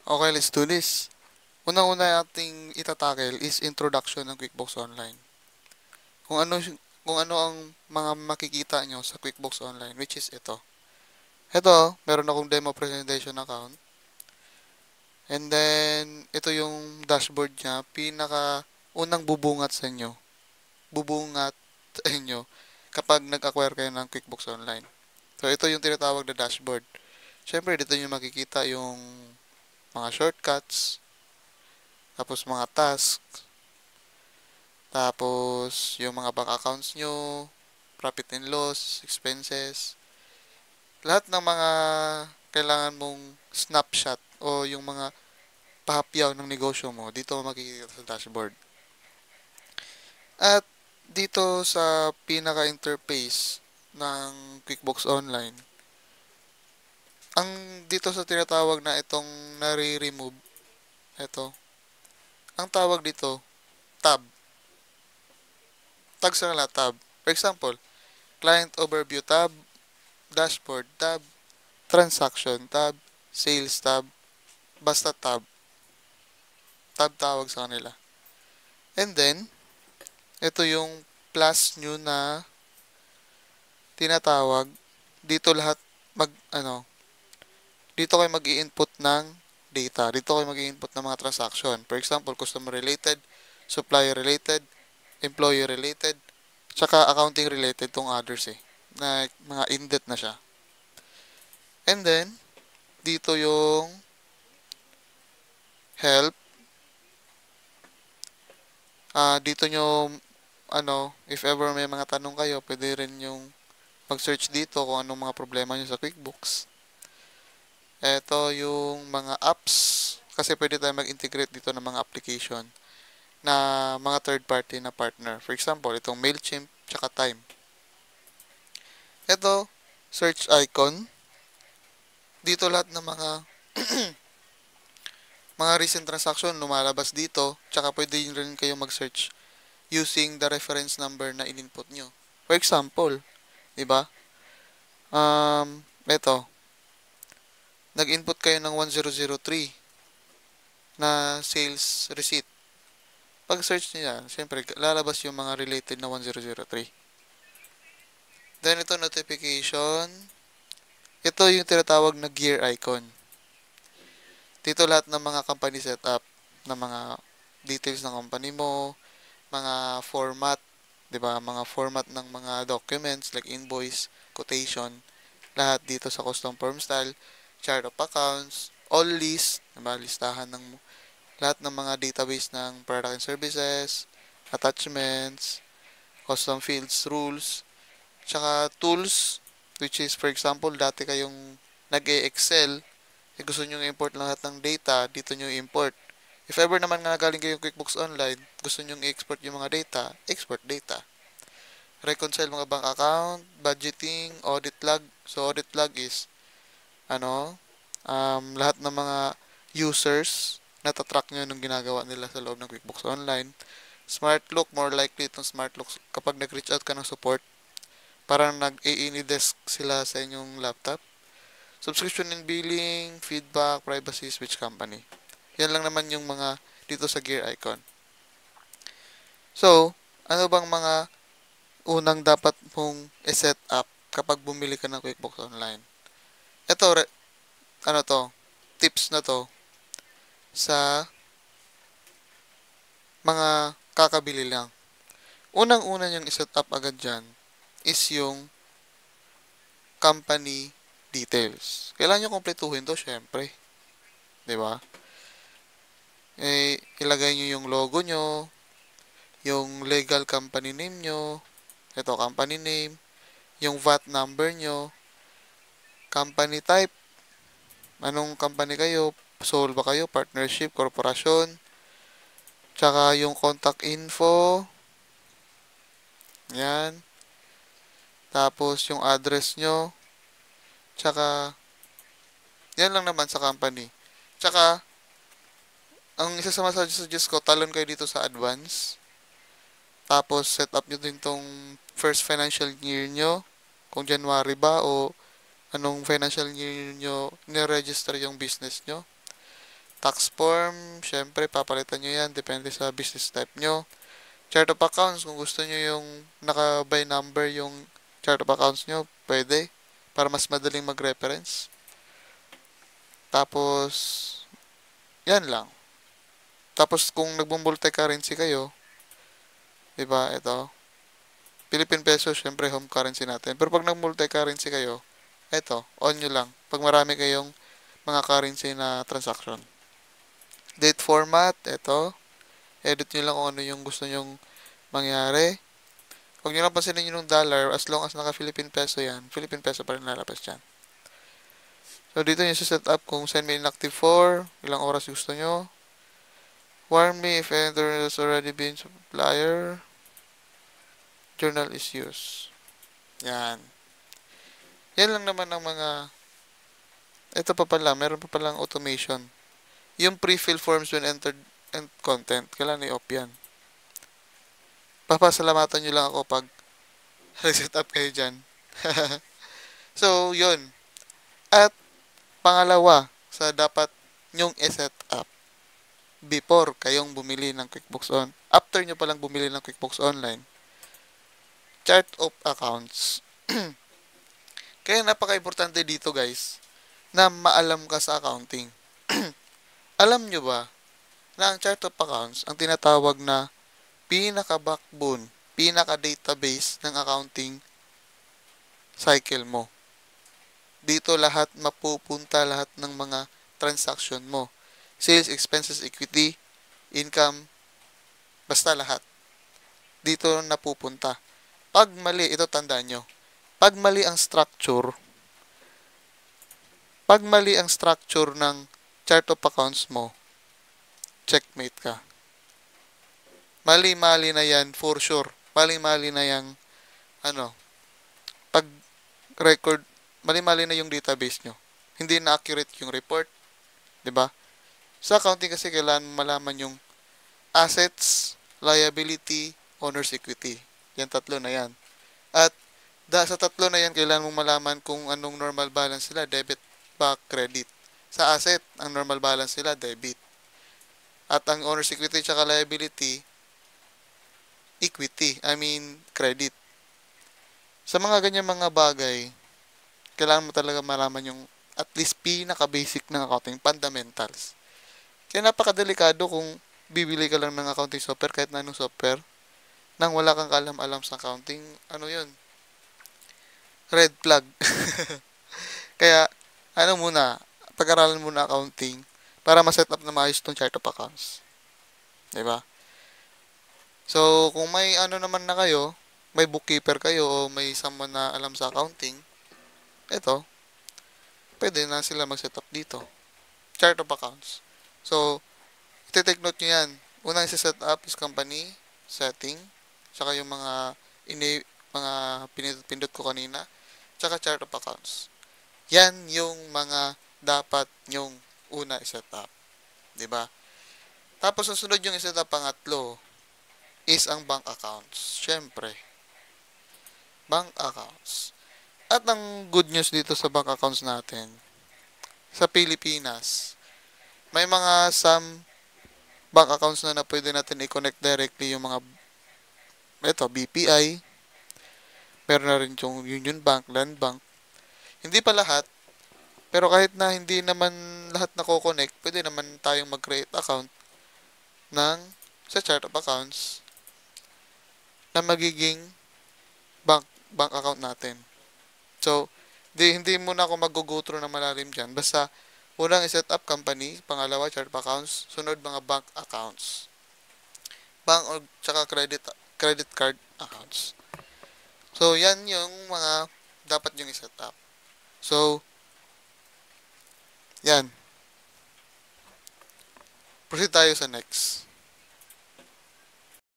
Okay, let's do this. Unang-una ating itatakel is introduction ng QuickBooks Online. Kung ano kung ano ang mga makikita nyo sa QuickBooks Online, which is ito. Ito, meron akong demo presentation account. And then, ito yung dashboard niya. Pinaka unang bubungat sa inyo. Bubungat sa inyo kapag nag-acquire kayo ng QuickBooks Online. So, ito yung tinatawag na dashboard. Siyempre, dito nyo makikita yung mga shortcuts, tapos mga tasks, tapos yung mga bank accounts nyo, profit and loss, expenses, lahat ng mga kailangan mong snapshot o yung mga pahapyaw ng negosyo mo, dito mo makikita sa dashboard. At dito sa pinaka-interface ng QuickBooks Online, ang dito sa tinatawag na itong nare-remove, ito, ang tawag dito, tab. Tags na lang tab. For example, Client Overview tab, Dashboard tab, Transaction tab, Sales tab, basta tab. Tab tawag sa kanila. And then, ito yung plus nyo na tinatawag. Dito lahat dito kayo mag-i-input ng data. Dito kayo mag-i-input ng mga transaction. For example, customer related, supplier related, employee related, tsaka accounting related tong others na mga in-depth na siya. And then, dito yung help. Dito nyo, if ever may mga tanong kayo, pwede rin yung mag-search dito kung anong mga problema nyo sa QuickBooks. Ito yung mga apps, kasi pwede tayo mag-integrate dito ng mga application na mga third party na partner. For example, itong MailChimp, tsaka Time. Ito, search icon. Dito lahat ng mga recent transaction lumalabas dito, tsaka pwede rin kayo mag-search using the reference number na in-input nyo. For example, di ba? Ito, nag-input kayo ng 1003 na sales receipt. Pag search niyo yan, syempre lalabas yung mga related na 1003. Then ito notification. Ito yung tinatawag na gear icon. Dito lahat ng mga company setup, ng mga details ng company mo, mga format, 'di ba? Mga format ng mga documents like invoice, quotation, lahat dito sa custom form style, chart of accounts, all list, 'di ba? Listahan ng lahat ng mga database ng product and services, attachments, custom fields, rules, tsaka tools, which is for example, dati kayong nag-e-excel, gusto nyo i-import lahat ng data, dito nyo i-import. If ever naman nga galing kayo QuickBooks Online, gusto nyo i-export yung mga data, export data. Reconcile mga bank account, budgeting, audit log. So, audit log is, lahat ng mga users, natatrack nyo nung ginagawa nila sa loob ng QuickBooks Online. Smart Look, more likely itong Smart Look kapag nag-reach out ka ng support, parang nag-a-any-desk sila sa inyong laptop. Subscription and billing, feedback, privacy, switch company. Yan lang naman yung mga dito sa gear icon. So, ano bang mga unang dapat mong i-set up kapag bumili ka ng QuickBooks Online? Ito, tips na to sa mga kakabili lang. Unang-una yung i-set up agad dyan is yung company details. Kailangan nyo kompletuhin to, syempre. 'Di ba? Ilagay nyo yung logo nyo, yung legal company name nyo, ito company name, yung VAT number nyo, company type, anong company kayo, sole ba kayo, partnership, korporasyon, tsaka yung contact info, yan, tapos yung address nyo, tsaka, yan lang naman sa company. Tsaka, ang isa sa masasuggest ko, talon kayo dito sa advance, tapos set up nyo din tong first financial year nyo, kung January ba o anong financial year nyo niregister yung business nyo. Tax form, syempre, papalitan nyo yan. Depende sa business type nyo. Chart of accounts, kung gusto nyo yung naka-by number yung chart of accounts nyo, pwede. Para mas madaling mag-reference. Tapos, yan lang. Tapos, kung nagbo-multi-currency kayo, diba, ito, Philippine peso, syempre home currency natin. Pero pag nag-multi-currency kayo, ito, on nyo lang. Pag marami kayong mga currency na transaction. Date format, ito. Edit nyo lang kung ano yung gusto nyong mangyari. Huwag nyo lang pansinin yung dollar, as long as naka-Philippine peso yan, Philippine peso pa rin lalabas dyan. So, dito nyo set up kung send me inactive for, ilang oras gusto nyo. Warn me if enter has already been supplier. Journal is used. Yan. Yan lang naman ang mga, ito pa pala, meron pa palang automation. Yung pre-fill forms when entered and content, kailangan i-off yan. Papasalamatan nyo lang ako pag set up kayo dyan. So, yun. At pangalawa, sa dapat nyong i-set up before kayong bumili ng QuickBooks On. After nyo palang bumili ng QuickBooks Online, chart of accounts. Kaya napaka-importante dito guys, na maalam ka sa accounting. Alam nyo ba na ang chart of accounts, ang tinatawag na pinaka-backbone, pinaka-database ng accounting cycle mo. Dito lahat mapupunta lahat ng mga transaction mo. Sales, expenses, equity, income, basta lahat. Dito napupunta. Pag mali, ito tandaan nyo. Pag mali ang structure ng chart of accounts mo, checkmate ka. Mali-mali na yan, for sure. Mali-mali na yung, pag record, mali-mali na yung database nyo. Hindi na accurate yung report. 'Di ba? Sa accounting kasi kailangan malaman yung assets, liability, owner's equity. Yan tatlo na yan. At sa tatlo na yan, kailangan mong malaman kung anong normal balance sila, debit ba, credit. Sa asset, ang normal balance sila, debit. At ang owner's equity tsaka liability, credit. Sa mga ganyan mga bagay, kailangan mo talaga malaman yung at least pinaka-basic ng accounting fundamentals. Kaya napakadelikado kung bibili ka lang ng accounting software kahit na anong software nang wala kang kalam-alam sa accounting, yun? Red flag. Kaya, pag-aralan muna accounting para ma-set up na maayos itong chart of accounts. Diba? So, kung may naman na kayo, may bookkeeper kayo o may someone na alam sa accounting, ito, pwede na sila mag-set up dito. Chart of accounts. So, iti-take note nyo yan. Unang isi-set up is company, setting, tsaka yung mga pinindot ko kanina, tsaka chart of accounts. Yan yung mga dapat nyong una i-set up. 'Di ba? Tapos, susunod yung i-set up pangatlo is ang bank accounts. Syempre, bank accounts. At ang good news dito sa bank accounts natin, sa Pilipinas, may mga bank accounts na pwede natin i-connect directly yung mga BPI, meron na rin yung Union Bank, Land Bank. Hindi pa lahat, pero kahit na hindi naman lahat nako-connect, pwede naman tayong mag-create account sa chart of accounts na magiging bank account natin. So, hindi muna ako mag-go through na malalim dyan. Basta, unang i-set up company, pangalawa, chart of accounts, sunod mga bank accounts. Bank or tsaka credit card accounts. So, yan yung mga dapat yung i-set up. So, yan. Proceed tayo sa next.